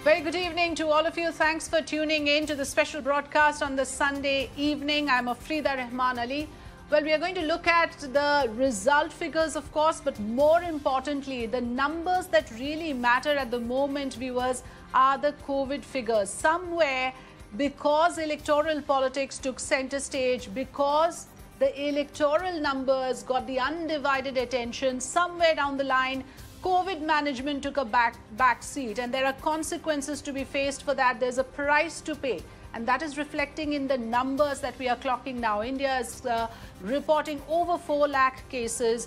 Very good evening to all of you. Thanks for tuning in to the special broadcast on this Sunday evening. I'm Afrida Rahman Ali. Well, we are going to look at the result figures, of course, but more importantly, the numbers that really matter at the moment, viewers, are the COVID figures. Somewhere, because electoral politics took center stage, because the electoral numbers got the undivided attention, somewhere down the line, COVID management took a back seat, and there are consequences to be faced for that. There's a price to pay, and that is reflecting in the numbers that we are clocking now. India is reporting over 4 lakh cases.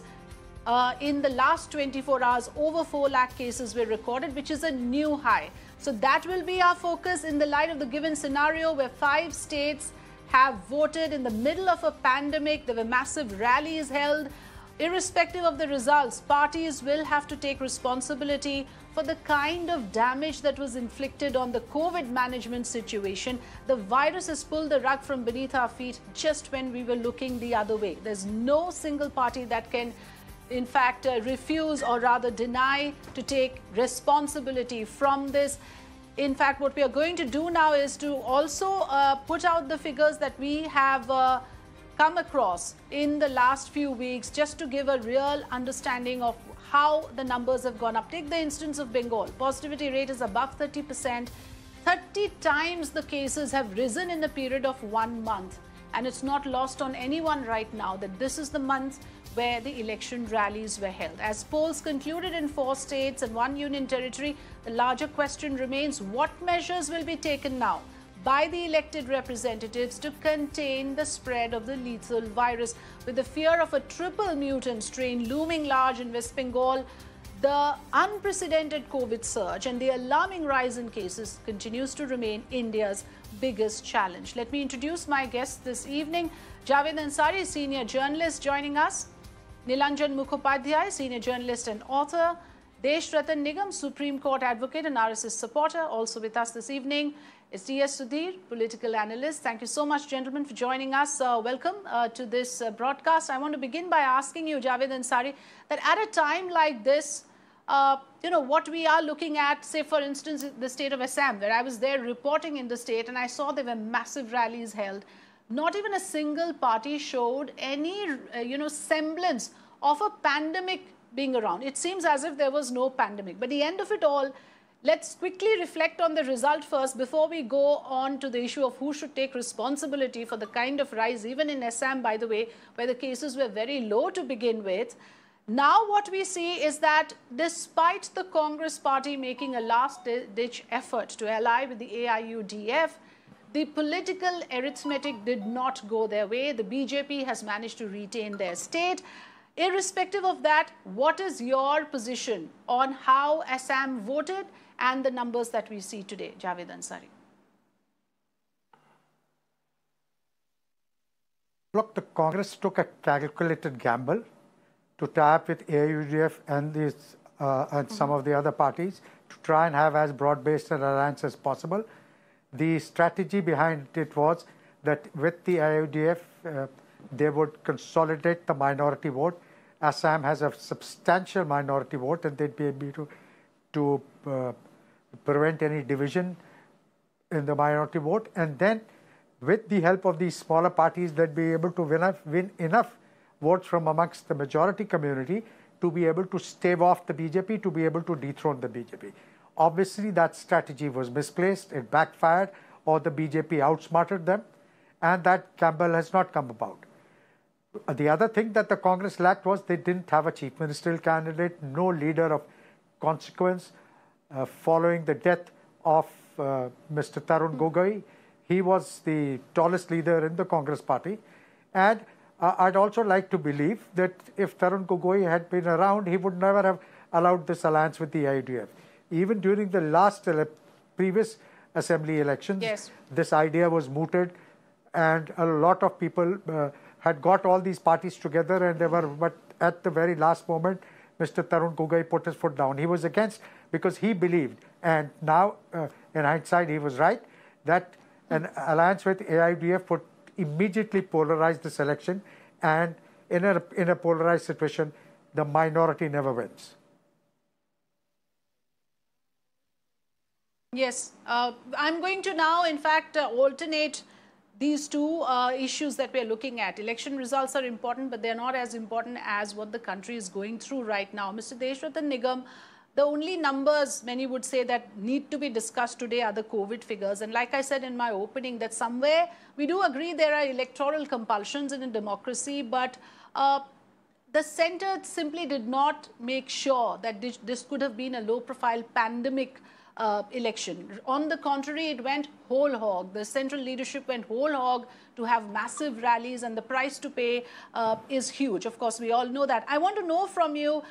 In the last 24 hours, over 4 lakh cases were recorded, which is a new high. So that will be our focus in the light of the given scenario where 5 states have voted in the middle of a pandemic. There were massive rallies held. Irrespective of the results, parties will have to take responsibility for the kind of damage that was inflicted on the COVID management situation. The virus has pulled the rug from beneath our feet just when we were looking the other way. There's no single party that can, in fact, refuse or rather deny to take responsibility from this. In fact, what we are going to do now is to also put out the figures that we have come across in the last few weeks, just to give a real understanding of how the numbers have gone up. Take the instance of Bengal. Positivity rate is above 30%. 30 times the cases have risen in the period of 1 month. And it's not lost on anyone right now that this is the month where the election rallies were held. As polls concluded in 4 states and 1 union territory, the larger question remains: what measures will be taken now by the elected representatives to contain the spread of the lethal virus? With the fear of a triple mutant strain looming large in West Bengal, the unprecedented COVID surge and the alarming rise in cases continues to remain India's biggest challenge. Let me introduce my guests this evening. Javed Ansari, senior journalist, joining us. Nilanjan Mukhopadhyay, senior journalist and author. Desh Ratan Nigam, Supreme Court advocate and RSS supporter, also with us this evening. It's D.S. Sudhir, political analyst. Thank you so much, gentlemen, for joining us. Welcome to this broadcast. I want to begin by asking you, Javed Ansari, that at a time like this, what we are looking at, say, for instance, the state of Assam, where I was there reporting in the state and I saw there were massive rallies held. Not even a single party showed any, semblance of a pandemic being around. It seems as if there was no pandemic. But the end of it all, let's quickly reflect on the result first before we go on to the issue of who should take responsibility for the kind of rise, even in Assam, by the way, where the cases were very low to begin with. Now what we see is that despite the Congress party making a last-ditch effort to ally with the AIUDF, the political arithmetic did not go their way. The BJP has managed to retain their state. Irrespective of that, what is your position on how Assam voted and the numbers that we see today? Javed Ansari. Look, the Congress took a calculated gamble to tie up with AIUDF and some of the other parties to try and have as broad-based an alliance as possible. The strategy behind it was that with the AIUDF, they would consolidate the minority vote. Assam has a substantial minority vote, and they'd be able to prevent any division in the minority vote. And then, with the help of these smaller parties, they'd be able to win enough votes from amongst the majority community to be able to stave off the BJP, to be able to dethrone the BJP. Obviously, that strategy was misplaced. It backfired, or the BJP outsmarted them, and that gamble has not come about. The other thing that the Congress lacked was they didn't have a chief ministerial candidate, no leader of consequence. Following the death of Mr. Tarun Gogoi, he was the tallest leader in the Congress party. And I'd also like to believe that if Tarun Gogoi had been around, he would never have allowed this alliance with the AIUDF. Even during the previous assembly elections, yes, this idea was mooted, and a lot of people had got all these parties together, and but at the very last moment, Mr. Tarun Gogoi put his foot down. He was against, because he believed, and now in hindsight he was right, that an alliance with AIUDF would immediately polarize this election, and in a polarized situation, the minority never wins. Yes, I'm going to now, in fact, alternate these two issues that we're looking at. Election results are important, but they're not as important as what the country is going through right now. Mr. Desh Ratan Nigam, the only numbers many would say that need to be discussed today are the COVID figures. And like I said in my opening, that somewhere we do agree there are electoral compulsions in a democracy, but the centre simply did not make sure that this could have been a low-profile pandemic election. On the contrary, it went whole hog. The central leadership went whole hog to have massive rallies, and the price to pay is huge. Of course, we all know that. I want to know from you,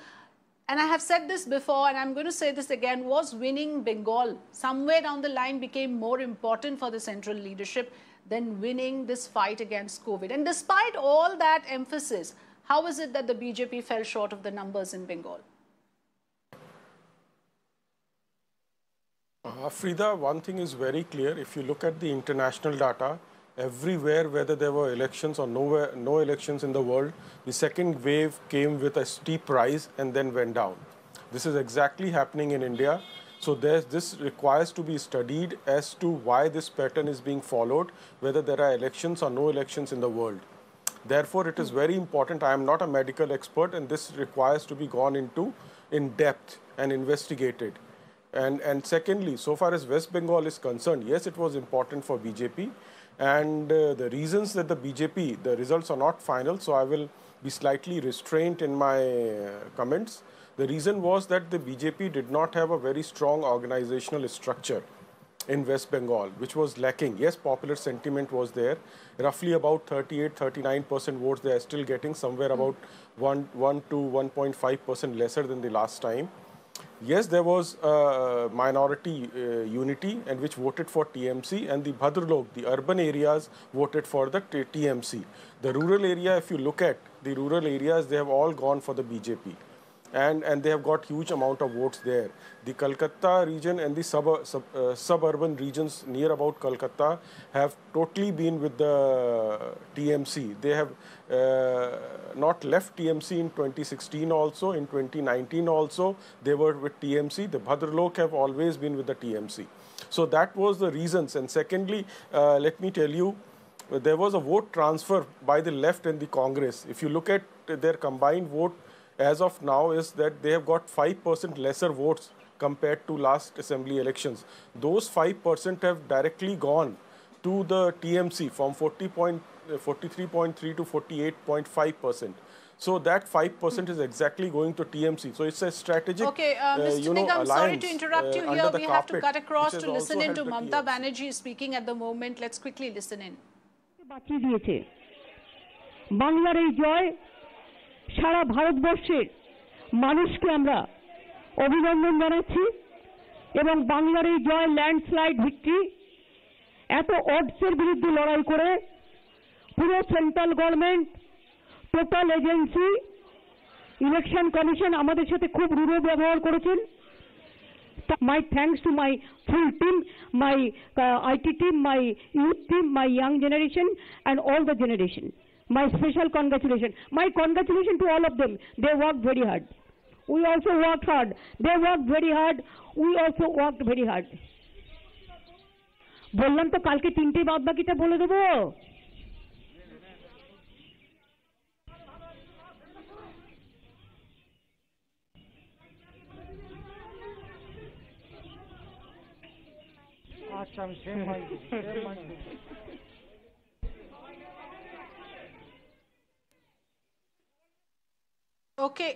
and I have said this before, and I'm going to say this again, was winning Bengal somewhere down the line became more important for the central leadership than winning this fight against COVID? And despite all that emphasis, how is it that the BJP fell short of the numbers in Bengal? Afrida, one thing is very clear. If you look at the international data, everywhere, whether there were elections or no elections in the world, the second wave came with a steep rise and then went down. This is exactly happening in India. So this requires to be studied as to why this pattern is being followed, whether there are elections or no elections in the world. Therefore, it is very important. I am not a medical expert, and this requires to be gone into in depth and investigated. And secondly, so far as West Bengal is concerned, yes, it was important for BJP. And the reasons that the BJP, the results are not final, so I will be slightly restrained in my comments. The reason was that the BJP did not have a very strong organizational structure in West Bengal, which was lacking. Yes, popular sentiment was there. Roughly about 38-39% votes they are still getting, somewhere about 1 to 1.5% lesser than the last time. Yes, there was minority unity and which voted for TMC, and the Bhadralok, the urban areas, voted for the TMC. The rural area, if you look at the rural areas, they have all gone for the BJP. And they have got huge amount of votes there. The Kolkata region and the suburban regions near about Kolkata have totally been with the TMC. They have not left TMC in 2016 also, in 2019 also, they were with TMC. The Bhadralok have always been with the TMC. So that was the reasons. And secondly, let me tell you, there was a vote transfer by the left and the Congress. If you look at their combined vote, as of now, is that they have got 5% lesser votes compared to last assembly elections. Those 5% have directly gone to the TMC from 43.3 to 48.5%. So that 5% is exactly going to TMC. So it's a strategic, okay, Mr. Nigam, sorry to interrupt you here. We have to cut across to listen in to Mamata Banerjee speaking at the moment. Let's quickly listen in. সারা ভারতবর্ষের মানুষকে আমরা অভিনন্দন জানাচ্ছি এবং বাংলার এই জয় landslide victory এত অডসের বিরুদ্ধে লড়াই করে পুরো central government total agency election commission আমাদের সাথে খুব রূঢ় ব্যবহার করেছেন my thanks to my full team, my IT team, my youth team, my young generation and all the generation. My special congratulations. My congratulations to all of them. They worked very hard. We also worked hard. They worked very hard. We also worked very hard. বললাম তো কালকে তিনটে বাদ বাকিটা বলে দেবো আচ্ছা আমি same mike Okay.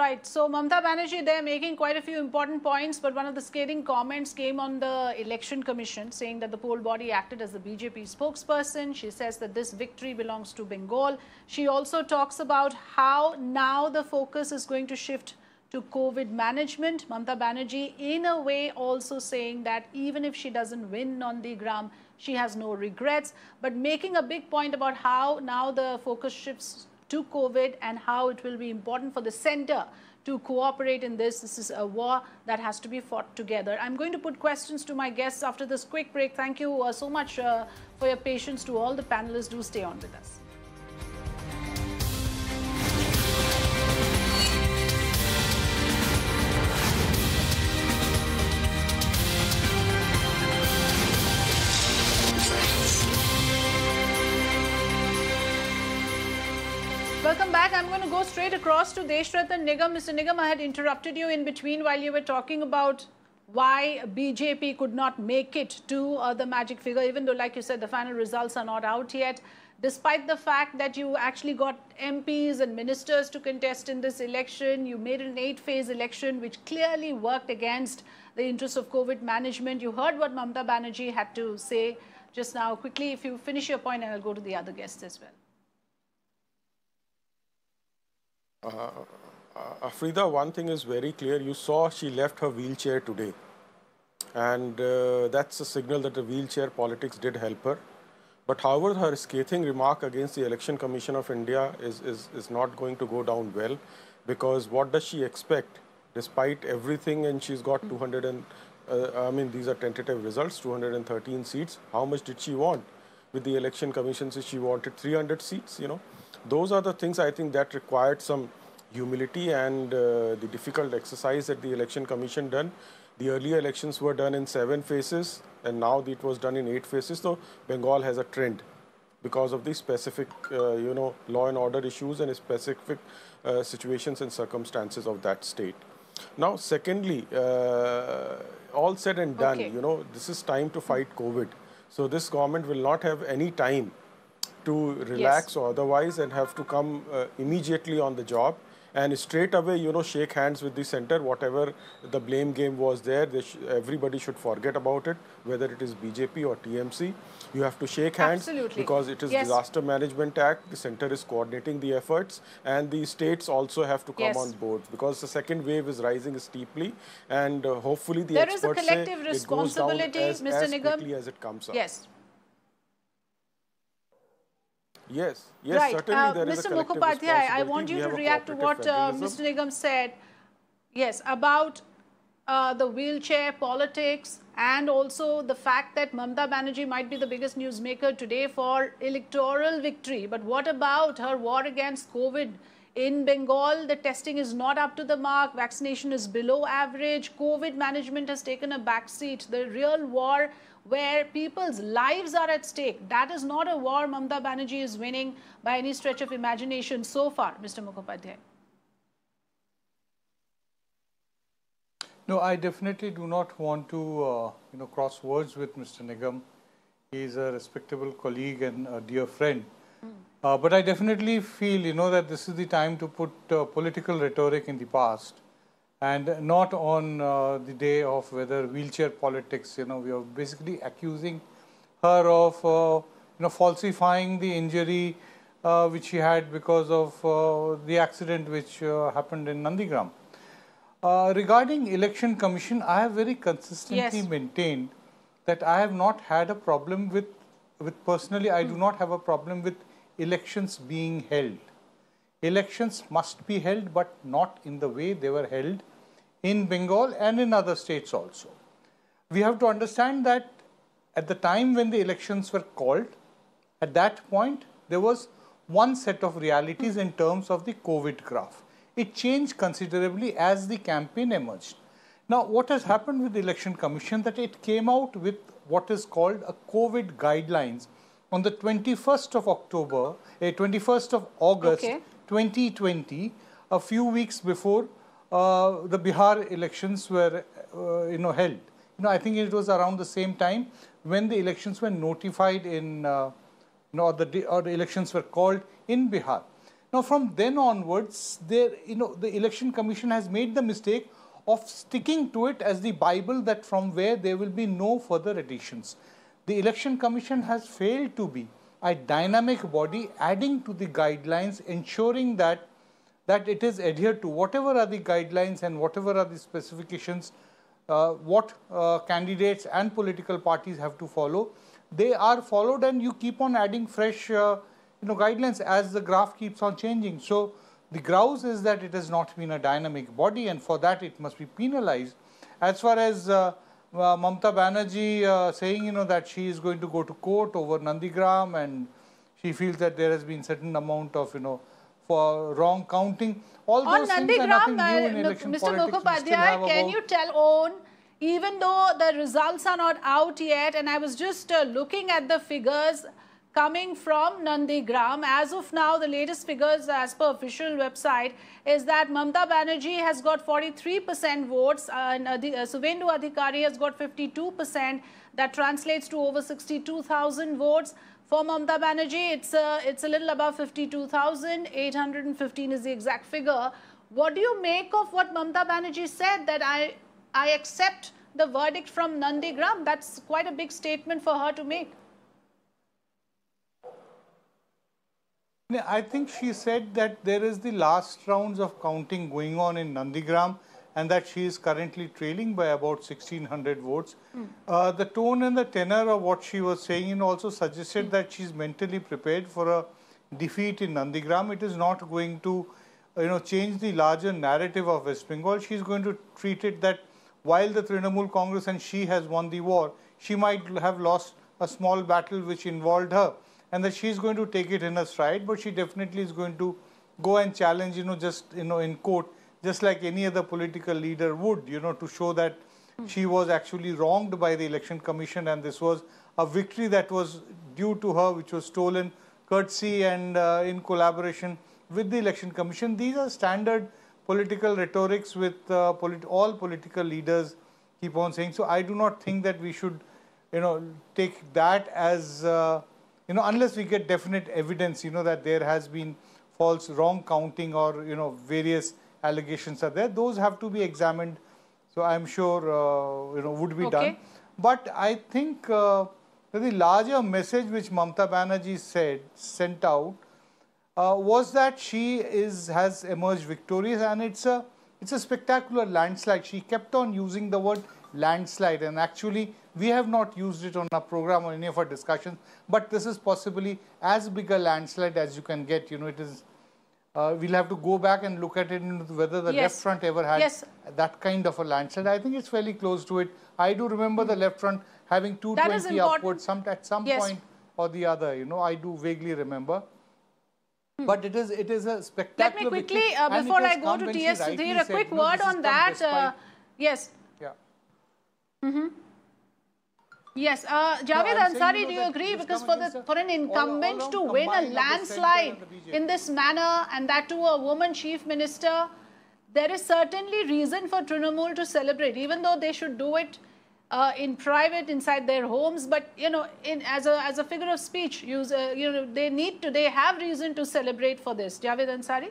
Right. So, Mamata Banerjee, they're making quite a few important points, but one of the scathing comments came on the Election Commission, saying that the poll body acted as the BJP spokesperson. She says that this victory belongs to Bengal. She also talks about how now the focus is going to shift to COVID management. Mamata Banerjee, in a way, also saying that even if she doesn't win Nandigram, she has no regrets, but making a big point about how now the focus shifts to COVID and how it will be important for the centre to cooperate in this. This is a war that has to be fought together. I'm going to put questions to my guests after this quick break. Thank you so much for your patience. To all the panelists, do stay on with us. I'm going to go straight across to Desh Ratan Nigam. Mr. Nigam, I had interrupted you in between while you were talking about why BJP could not make it to the magic figure, even though, like you said, the final results are not out yet. Despite the fact that you actually got MPs and ministers to contest in this election, you made an 8-phase election, which clearly worked against the interests of COVID management. You heard what Mamata Banerjee had to say just now. Quickly, if you finish your point, and I'll go to the other guests as well. Afrida, one thing is very clear. You saw she left her wheelchair today. And that's a signal that the wheelchair politics did help her. But however, her scathing remark against the Election Commission of India is not going to go down well, because what does she expect? Despite everything, and she's got 200 and, I mean, these are tentative results, 213 seats. How much did she want? With the Election Commission, so she wanted 300 seats, you know. Those are the things I think that required some humility and the difficult exercise that the Election Commission done. The earlier elections were done in 7 phases, and now it was done in 8 phases. So Bengal has a trend because of the specific, you know, law and order issues and specific situations and circumstances of that state. Now, secondly, all said and done, you know, this is time to fight COVID. So this government will not have any time to relax or otherwise, and have to come immediately on the job. And straight away, you know, shake hands with the center. Whatever the blame game was there, everybody should forget about it, whether it is BJP or TMC. You have to shake hands because it is Disaster Management Act. The center is coordinating the efforts, and the states also have to come on board, because the second wave is rising steeply, and hopefully the experts say it goes down as quickly as it comes up. Yes, right. Certainly there is a Mr. collective Mukhopadhyay, I want you to react to what Mr. Nigam said, about the wheelchair politics, and also the fact that Mamata Banerjee might be the biggest newsmaker today for electoral victory. But what about her war against COVID? In Bengal, the testing is not up to the mark, vaccination is below average, COVID management has taken a backseat. The real war where people's lives are at stake, that is not a war Mamata Banerjee is winning by any stretch of imagination so far, Mr. Mukhopadhyay. No, I definitely do not want to, you know, cross words with Mr. Nigam. He is a respectable colleague and a dear friend. But I definitely feel, you know, that this is the time to put political rhetoric in the past, and not on the day of whether wheelchair politics. You know, we are basically accusing her of, you know, falsifying the injury which she had because of the accident which happened in Nandigram. Regarding Election Commission, I have very consistently maintained that I have not had a problem with personally, I do not have a problem with elections being held. Elections must be held, but not in the way they were held in Bengal and in other states also. We have to understand that at the time when the elections were called, at that point, there was one set of realities in terms of the COVID graph. It changed considerably as the campaign emerged. Now, what has happened with the Election Commission, that it came out with what is called a COVID guidelines on the 21st of October, 21st of August, 2020, a few weeks before the Bihar elections were, you know, held. You know, I think it was around the same time when the elections were notified in, you know, or the elections were called in Bihar. Now, from then onwards, you know, the Election Commission has made the mistake of sticking to it as the Bible, that from where there will be no further additions. The Election Commission has failed to be a dynamic body, adding to the guidelines, ensuring that it is adhered to. Whatever are the guidelines and whatever are the specifications, what candidates and political parties have to follow, they are followed, and you keep on adding fresh you know, guidelines as the graph keeps on changing. So the grouse is that it has not been a dynamic body, and for that it must be penalized. As far as Mamata Banerjee saying, you know, that she is going to go to court over Nandigram, and she feels that there has been certain amount of, you know, for wrong counting. All those things are nothing new in election Mr. politics. Mukhopadhyay, can you tell even though the results are not out yet, and I was just looking at the figures, coming from Nandigram. As of now, the latest figures as per official website is that Mamata Banerjee has got 43% votes and Suvendu Adhikari has got 52%. That translates to over 62,000 votes. For Mamata Banerjee, it's a little above 52,815 is the exact figure. What do you make of what Mamata Banerjee said, that I accept the verdict from Nandigram? That's quite a big statement for her to make. I think she said that there is the last rounds of counting going on in Nandigram and that she is currently trailing by about 1,600 votes. The tone and the tenor of what she was saying also suggested that she's mentally prepared for a defeat in Nandigram. It is not going to change the larger narrative of West Bengal. She's going to treat it that while the Trinamool Congress and she has won the war, she might have lost a small battle which involved her, and that she's going to take it in her stride, but she definitely is going to go and challenge, in court, just like any other political leader would, to show that she was actually wronged by the Election Commission and this was a victory that was due to her, which was stolen courtesy and in collaboration with the Election Commission. These are standard political rhetorics with all political leaders keep on saying. So I do not think that we should, take that as, unless we get definite evidence, that there has been false, wrong counting or, various allegations are there. Those have to be examined. So I'm sure, would be done. But I think the larger message which Mamata Banerjee sent out was that she has emerged victorious, and it's a spectacular landslide. She kept on using the word landslide, and actually we have not used it on our program or any of our discussions, but this is possibly as big a landslide as you can get. It is. We'll have to go back and look at it, whether the left front ever had that kind of a landslide. I think it's fairly close to it. I do remember the left front having 220 upwards at some point or the other. I do vaguely remember. But it is a spectacular. Let me quickly, before I go to T.S. Sudhir, a quick word on that. Yes. Yeah. Yes, Javed Ansari, do you agree? Because for an incumbent to win a landslide in this manner, and that to a woman chief minister, there is certainly reason for Trinamool to celebrate, even though they should do it in private inside their homes. But as a figure of speech, they have reason to celebrate for this. Javed Ansari.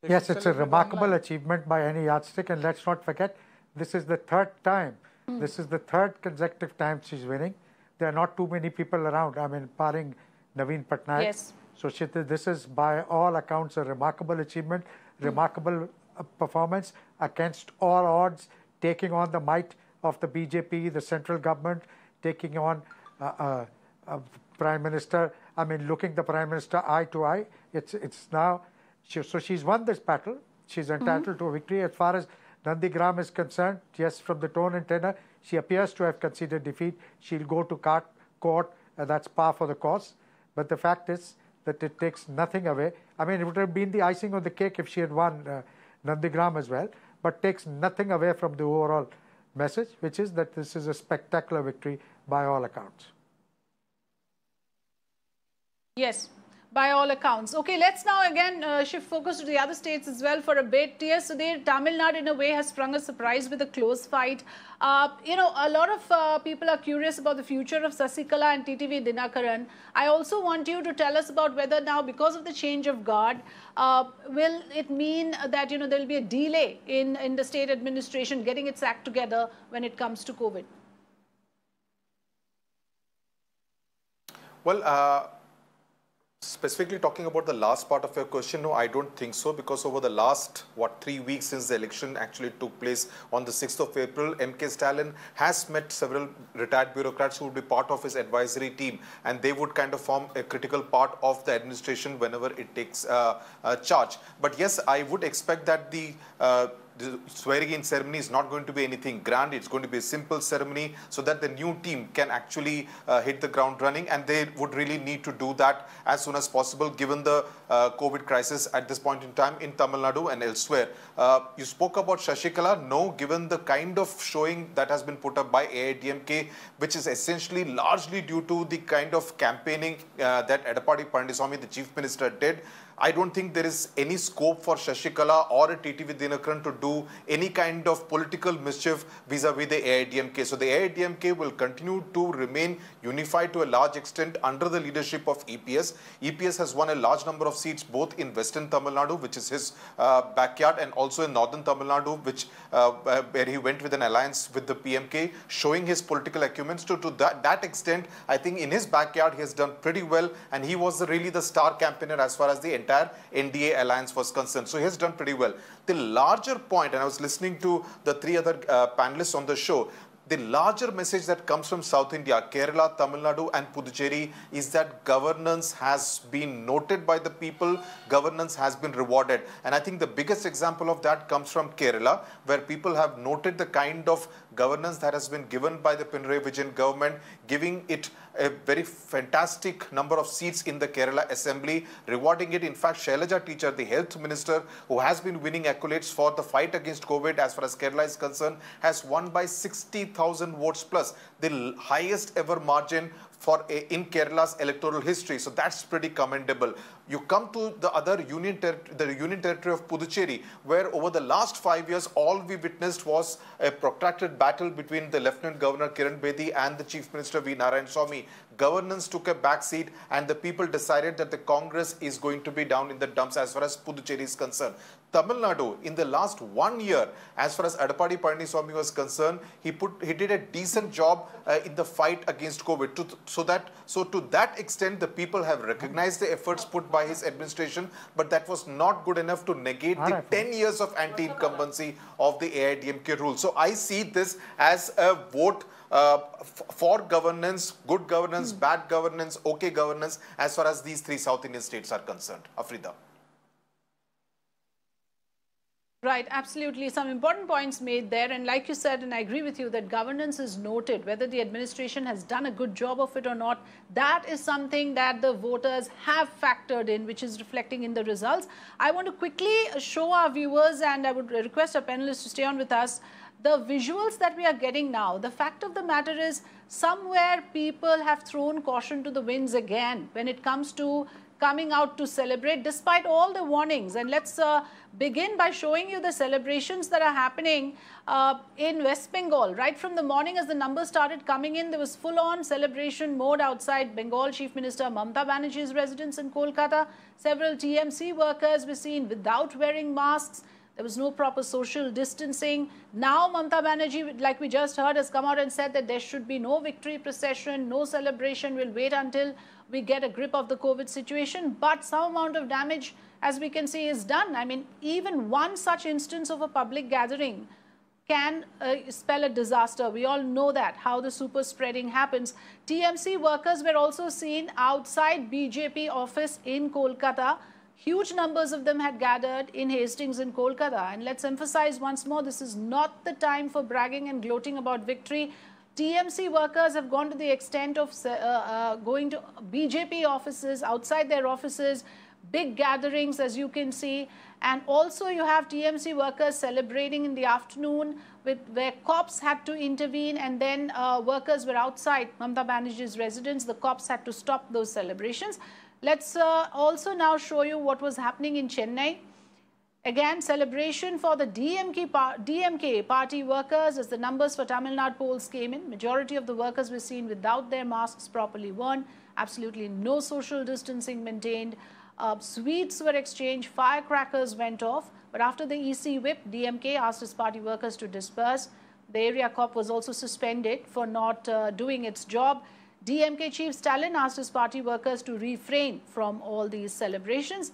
Yes, it's a remarkable achievement by any yardstick, and let's not forget, this is the third time. This is the third consecutive time she's winning. There are not too many people around. I mean, barring Naveen Patnaik. Yes. So this is, by all accounts, a remarkable achievement, remarkable performance against all odds, taking on the might of the BJP, the central government, taking on Prime Minister. I mean, looking the Prime Minister eye to eye. It's now. So she's won this battle. She's entitled to a victory. As far as Nandigram is concerned, yes, from the tone and tenor, she appears to have conceded defeat. She'll go to court, and that's par for the course. But the fact is that it takes nothing away. I mean, it would have been the icing on the cake if she had won Nandigram as well, but takes nothing away from the overall message, which is that this is a spectacular victory by all accounts. Yes. By all accounts. Okay, let's now again shift focus to the other states as well for a bit. T.S. Sudhir, Tamil Nadu in a way has sprung a surprise with a close fight. A lot of people are curious about the future of Sasikala and TTV Dinakaran. I also want you to tell us about whether now, because of the change of guard, will it mean that there will be a delay in the state administration getting its act together when it comes to COVID? Well, specifically talking about the last part of your question, no, I don't think so, because over the last, 3 weeks since the election actually took place on the 6th of April, M.K. Stalin has met several retired bureaucrats who would be part of his advisory team, and they would kind of form a critical part of the administration whenever it takes charge. But yes, I would expect that the the swearing in ceremony is not going to be anything grand. It's going to be a simple ceremony so that the new team can actually hit the ground running, and they would really need to do that as soon as possible given the COVID crisis at this point in time in Tamil Nadu and elsewhere. You spoke about Shashikala. No, given the kind of showing that has been put up by AIDMK, which is essentially largely due to the kind of campaigning that Edappadi Palaniswamy, the Chief Minister, did, I don't think there is any scope for Shashikala or a TTV Dinakaran to do any kind of political mischief vis-a-vis the AIDMK. So the AIDMK will continue to remain unified to a large extent under the leadership of EPS. EPS has won a large number of seats both in Western Tamil Nadu, which is his backyard, and also in Northern Tamil Nadu, which where he went with an alliance with the PMK, showing his political acumen. To that extent, I think in his backyard he has done pretty well, and he was really the star campaigner as far as the entire NDA alliance was concerned. So he has done pretty well. The larger point, and I was listening to the three other panelists on the show, the larger message that comes from South India, Kerala, Tamil Nadu and Puducherry, is that governance has been noted by the people, governance has been rewarded. And I think the biggest example of that comes from Kerala, where people have noted the kind of governance that has been given by the Pinarayi Vijayan government, giving it a very fantastic number of seats in the Kerala Assembly, rewarding it. In fact, Shailaja Teacher, the health minister, who has been winning accolades for the fight against COVID as far as Kerala is concerned, has won by 60,000 votes plus, the highest ever margin for in Kerala's electoral history. So that's pretty commendable. You come to the other union territory of Puducherry, where over the last 5 years, all we witnessed was a protracted battle between the Lieutenant Governor Kiran Bedi and the Chief Minister V. Narayanaswamy. Governance took a backseat, and the people decided that the Congress is going to be down in the dumps as far as Puducherry is concerned. Tamil Nadu, in the last 1 year, as far as Edappadi Palaniswamy was concerned, he did a decent job in the fight against COVID. So to that extent, the people have recognized the efforts put by his administration, but that was not good enough to negate the 10 years of anti-incumbency of the AIDMK rule. So I see this as a vote for governance, good governance, bad governance, okay governance, as far as these three South Indian states are concerned. Afrida. Right, absolutely. Some important points made there. And like you said, and I agree with you, that governance is noted. Whether the administration has done a good job of it or not, that is something that the voters have factored in, which is reflecting in the results. I want to quickly show our viewers, and I would request our panelists to stay on with us, the visuals that we are getting now. The fact of the matter is, somewhere people have thrown caution to the winds again when it comes to coming out to celebrate despite all the warnings. And let's begin by showing you the celebrations that are happening in West Bengal. Right from the morning as the numbers started coming in, there was full-on celebration mode outside Bengal Chief Minister Mamata Banerjee's residence in Kolkata. Several TMC workers were seen without wearing masks. There was no proper social distancing. Now Mamata Banerjee, like we just heard, has come out and said that there should be no victory procession, no celebration. We'll wait until we get a grip of the COVID situation. But some amount of damage, as we can see, is done. I mean, even one such instance of a public gathering can spell a disaster. We all know that, how the super spreading happens. TMC workers were also seen outside BJP office in Kolkata. Huge numbers of them had gathered in Hastings in Kolkata. And let's emphasize once more, this is not the time for bragging and gloating about victory. TMC workers have gone to the extent of going to BJP offices, outside their offices, big gatherings, as you can see. And also you have TMC workers celebrating in the afternoon where cops had to intervene, and then workers were outside Mamata Banerjee's residence. The cops had to stop those celebrations. Let's also now show you what was happening in Chennai. Again, celebration for the DMK party workers as the numbers for Tamil Nadu polls came in. Majority of the workers were seen without their masks properly worn. Absolutely no social distancing maintained. Sweets were exchanged. Firecrackers went off. But after the EC whip, DMK asked its party workers to disperse. The area cop was also suspended for not doing its job. DMK Chief Stalin asked his party workers to refrain from all these celebrations.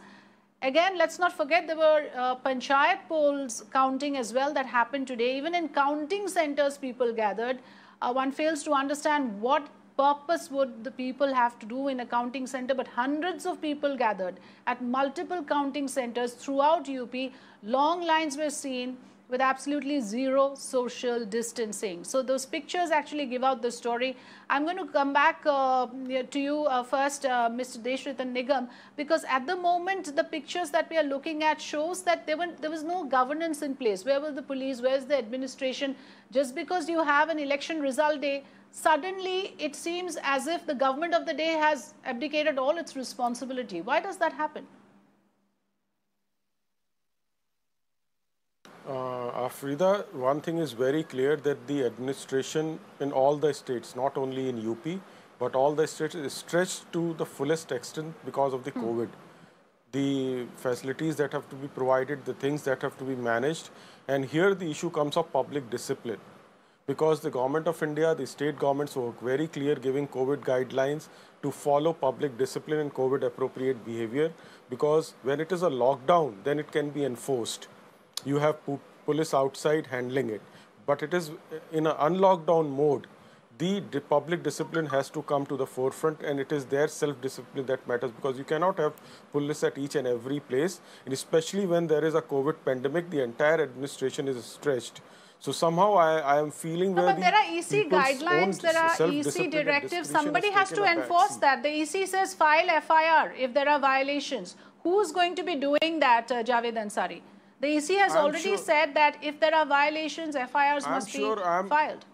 Again, let's not forget there were panchayat polls counting as well that happened today. Even in counting centers, people gathered. One fails to understand what purpose would the people have to do in a counting center, but hundreds of people gathered at multiple counting centers throughout UP. Long lines were seen with absolutely zero social distancing. So those pictures actually give out the story. I'm going to come back to you first, Mr. Desh Ratan Nigam, because at the moment the pictures that we are looking at shows that there was no governance in place. Where was the police? Where's the administration? Just because you have an election result day, suddenly it seems as if the government of the day has abdicated all its responsibility. Why does that happen? Afrida, one thing is very clear, that the administration in all the states, not only in UP, but all the states, is stretched to the fullest extent because of the COVID. The facilities that have to be provided, the things that have to be managed, and here the issue comes of public discipline. Because the government of India, the state governments were very clear giving COVID guidelines to follow public discipline and COVID appropriate behavior, because when it is a lockdown, then it can be enforced. You have police outside handling it. But it is in an unlockdown mode, the public discipline has to come to the forefront, and it is their self-discipline that matters, because you cannot have police at each and every place, and especially when there is a COVID pandemic, the entire administration is stretched. So somehow I am feeling no, but there are EC guidelines, there are EC directives. Somebody has to enforce that. The EC says file FIR if there are violations. Who's going to be doing that, Javed Ansari? The EC has already said that if there are violations, FIRs must be filed.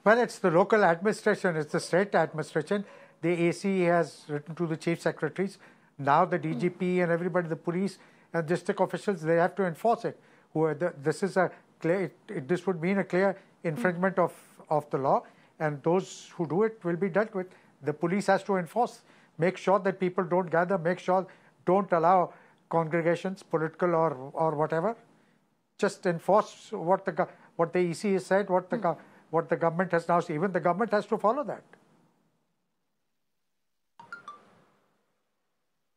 Well, it's the local administration, it's the state administration. The AC has written to the chief secretaries. Now the DGP and everybody, the police and district officials, they have to enforce it. This is a clear, this would mean a clear infringement of the law, and those who do it will be dealt with. The police has to enforce. Make sure that people don't gather, make sure don't allow congregations, political or whatever. Just enforce what the EC has said, what the government has now said. Even the government has to follow that.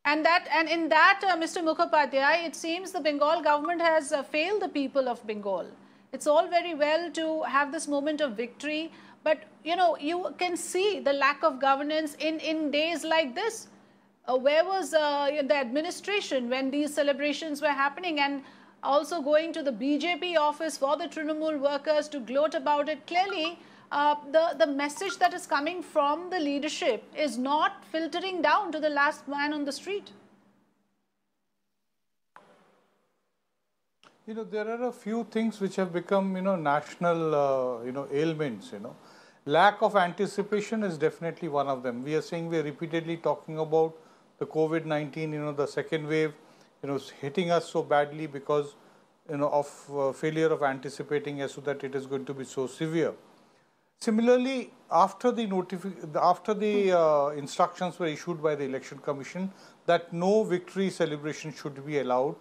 And in that, Mr. Mukhopadhyay, it seems the Bengal government has failed the people of Bengal. It's all very well to have this moment of victory, but you know, you can see the lack of governance in days like this. Where was the administration when these celebrations were happening? And also going to the BJP office for the Trinamool workers to gloat about it. Clearly, the message that is coming from the leadership is not filtering down to the last man on the street. You know, there are a few things which have become, national, ailments, Lack of anticipation is definitely one of them. We are repeatedly talking about the COVID-19, the second wave, hitting us so badly because, of failure of anticipating as to that it is going to be so severe. Similarly, after the instructions were issued by the Election Commission that no victory celebration should be allowed,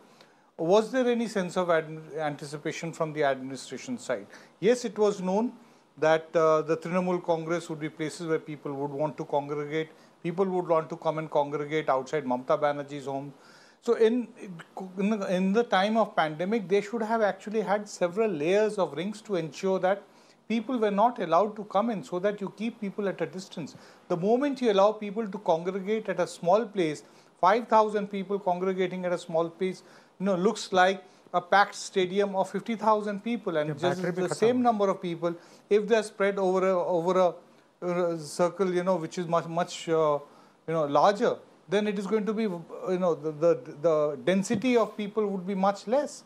was there any sense of anticipation from the administration side? Yes, it was known that the Trinamool Congress would be places where people would want to congregate, people would want to come and congregate outside Mamata Banerjee's home. So in the time of pandemic, they should have actually had several layers of rings to ensure that people were not allowed to come in, so that you keep people at a distance. The moment you allow people to congregate at a small place, 5,000 people congregating at a small place, looks like a packed stadium of 50,000 people, and just the same number of people, if they are spread over a circle, which is much larger, then it is going to be, the density of people would be much less.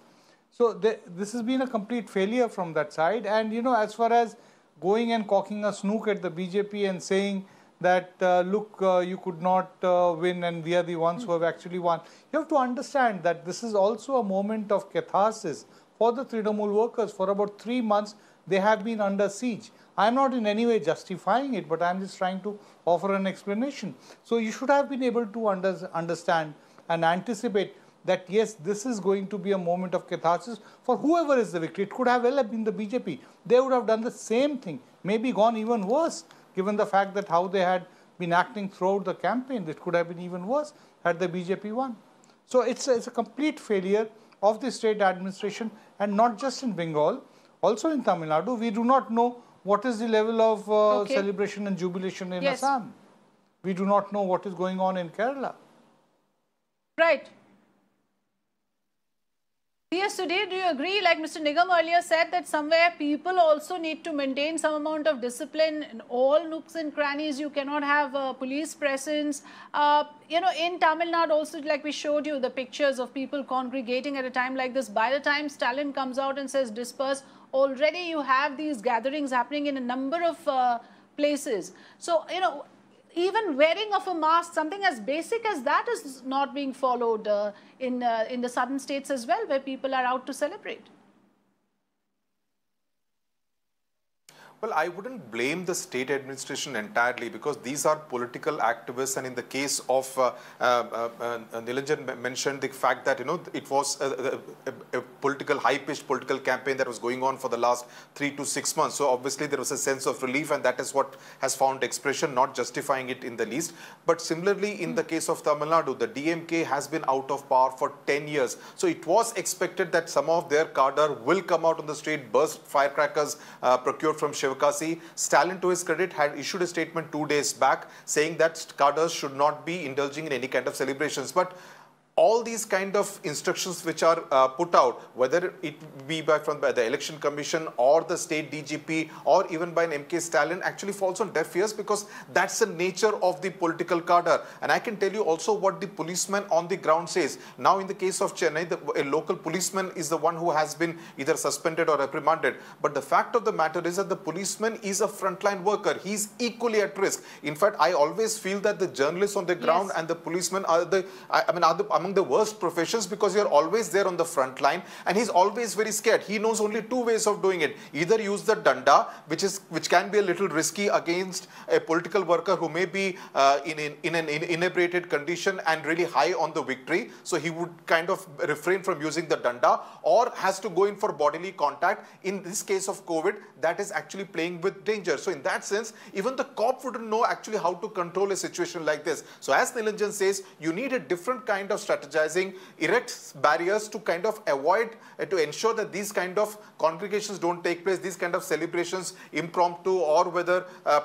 So this has been a complete failure from that side. And as far as going and cocking a snook at the BJP and saying that look, you could not win and we are the ones who have actually won. You have to understand that this is also a moment of catharsis for the Trinamool workers. For about 3 months, they have been under siege. I am not in any way justifying it, but I am just trying to offer an explanation. So you should have been able to understand and anticipate that yes, this is going to be a moment of catharsis for whoever is the victor. It could have well been the BJP. They would have done the same thing, maybe gone even worse, given the fact that how they had been acting throughout the campaign. It could have been even worse had the BJP won. So it's a complete failure of the state administration, and not just in Bengal, also in Tamil Nadu. We do not know what is the level of celebration and jubilation in Assam. We do not know what is going on in Kerala. Right. Yes, today, do you agree, like Mr. Nigam earlier said, that somewhere people also need to maintain some amount of discipline in all nooks and crannies? You cannot have police presence. In Tamil Nadu also, like we showed you the pictures of people congregating at a time like this. By the time Stalin comes out and says disperse, already you have these gatherings happening in a number of places. So, even wearing of a mask, something as basic as that is not being followed in the southern states as well, where people are out to celebrate. Well, I wouldn't blame the state administration entirely, because these are political activists, and in the case of Nilanjan mentioned the fact that it was a political, high-pitched political campaign that was going on for the last 3 to 6 months. So obviously there was a sense of relief, and that is what has found expression, not justifying it in the least. But similarly, in the case of Tamil Nadu, the DMK has been out of power for 10 years. So it was expected that some of their cadre will come out on the street, burst firecrackers procured from Shivakasi. Stalin, to his credit, had issued a statement 2 days back saying that cadres should not be indulging in any kind of celebrations. But all these kind of instructions which are put out, whether it be by the Election Commission or the state DGP or even by an MK Stalin, actually falls on deaf ears, because that's the nature of the political cadre. And I can tell you also what the policeman on the ground says. Now in the case of Chennai, a local policeman is the one who has been either suspended or reprimanded. But the fact of the matter is that the policeman is a frontline worker. He's equally at risk. In fact, I always feel that the journalists on the ground and the policemen are among the worst professions, because you're always there on the front line, and he's always very scared. He knows only 2 ways of doing it: either use the danda, which can be a little risky against a political worker who may be in an inebriated condition and really high on the victory, so he would kind of refrain from using the danda, or has to go in for bodily contact. In this case of COVID, that is actually playing with danger. So in that sense, even the cop wouldn't know actually how to control a situation like this. So as Nilanjan says, you need a different kind of strategizing, erect barriers to kind of avoid, to ensure that these kind of congregations don't take place, these kind of celebrations, impromptu or whether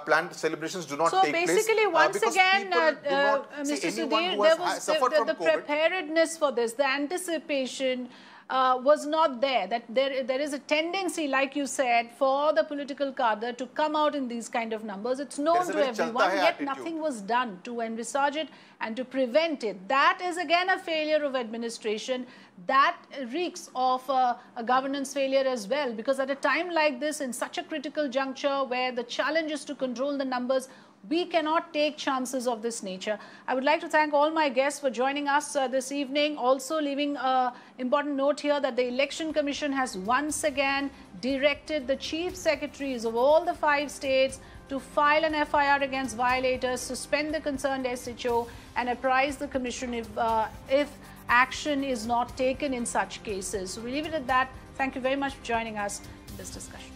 planned celebrations do not take place. So basically, once again, Mr. Sudhir, there was the preparedness for this, the anticipation was not there. That there is a tendency, like you said, for the political cadre to come out in these kind of numbers. It's known to everyone, yet nothing was done to envisage it and to prevent it. That is again a failure of administration. That reeks of a governance failure as well, because at a time like this, in such a critical juncture where the challenge is to control the numbers, we cannot take chances of this nature. I would like to thank all my guests for joining us this evening. Also leaving an important note here that the Election Commission has once again directed the chief secretaries of all the 5 states to file an FIR against violators, suspend the concerned SHO and apprise the Commission if action is not taken in such cases. So we leave it at that. Thank you very much for joining us in this discussion.